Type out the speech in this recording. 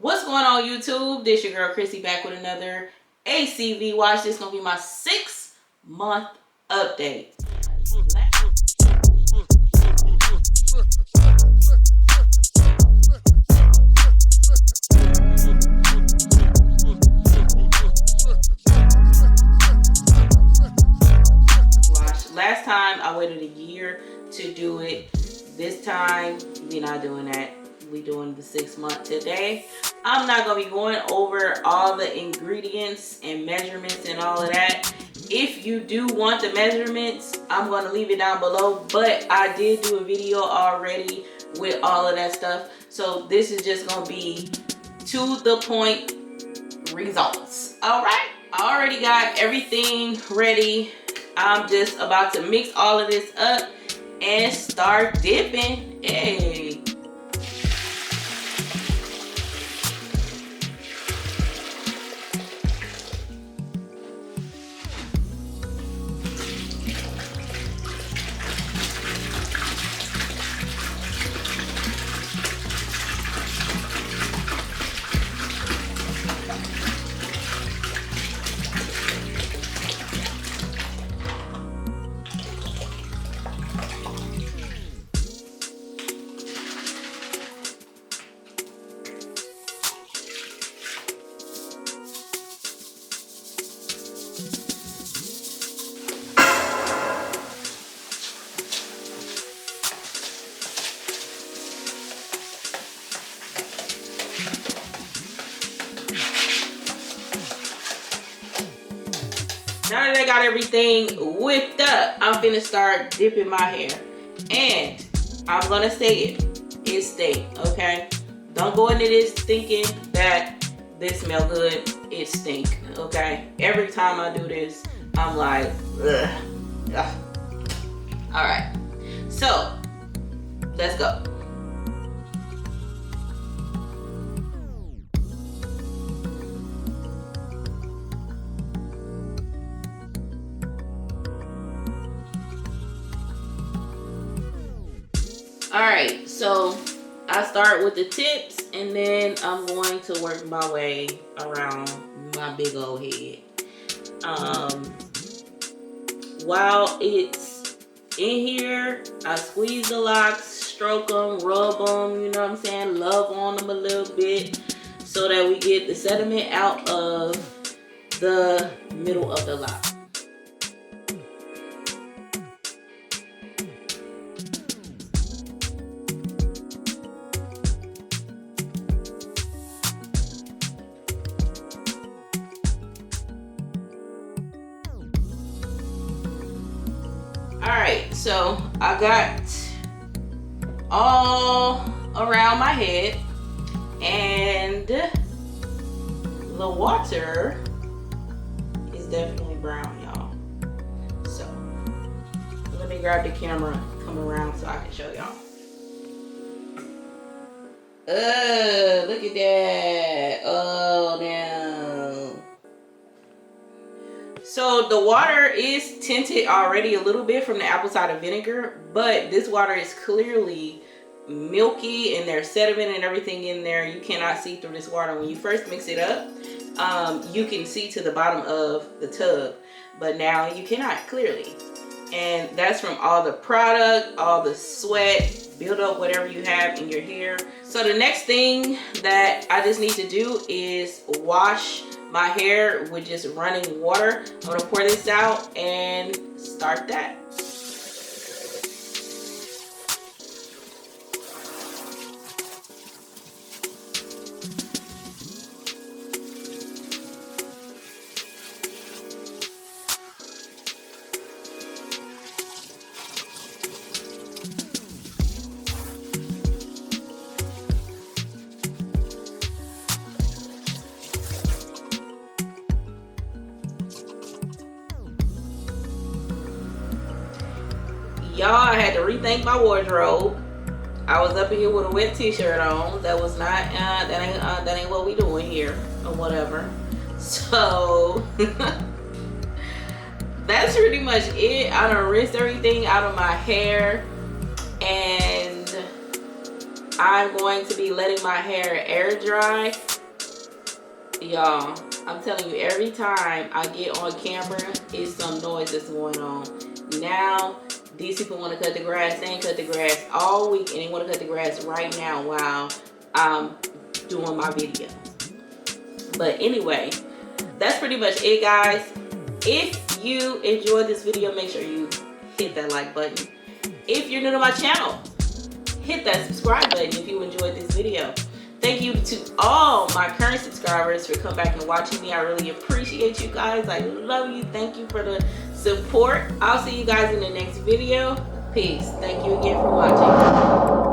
What's going on, YouTube? This your girl Chrissy back with another ACV watch. This is gonna be my 6-month update. Last time I waited a year to do it. This time we're not doing that. We doing the 6-month today. I'm not gonna be going over all the ingredients and measurements and all of that. If you do want the measurements, I'm gonna leave it down below, but I did do a video already with all of that stuff, so this is just gonna be to the point results. All right, I already got everything ready. I'm just about to mix all of this up and start dipping. Hey. Now that I got everything whipped up, I'm finna start dipping my hair. And I'm gonna say it stink, okay? Don't go into this thinking that this smell good, it stink, okay? Every time I do this, I'm like, ugh. Ugh. All right, so let's go. Alright, so I start with the tips and then I'm going to work my way around my big old head. While it's in here, I squeeze the locks, stroke them, rub them, you know what I'm saying, love on them a little bit so that we get the sediment out of the middle of the lock. Alright, so I got all around my head and the water is definitely brown, y'all. So let me grab the camera, come around so I can show y'all. Look at that. Oh, no. So the water is tinted already a little bit from the apple cider vinegar, but this water is clearly milky and there's sediment and everything in there. You cannot see through this water. When you first mix it up, you can see to the bottom of the tub, but now you cannot clearly. And that's from all the product, all the sweat, build up whatever you have in your hair. So the next thing that I just need to do is wash my hair with just running water. I'm gonna pour this out and start that. Y'all, I had to rethink my wardrobe. I was up here with a wet t-shirt on. That was not, that ain't what we doing here or whatever. So that's pretty much it. I done rinsed everything out of my hair. I'm going to be letting my hair air dry. Y'all, I'm telling you, every time I get on camera, it's some noise that's going on. Now, these people want to cut the grass. They ain't cut the grass all week, and they want to cut the grass right now while I'm doing my video. But anyway, that's pretty much it, guys. If you enjoyed this video, make sure you hit that like button. If you're new to my channel, hit that subscribe button if you enjoyed this video. Thank you to all my current subscribers for coming back and watching me. I really appreciate you guys. I love you. Thank you for the support. I'll see you guys in the next video. Peace. Thank you again for watching.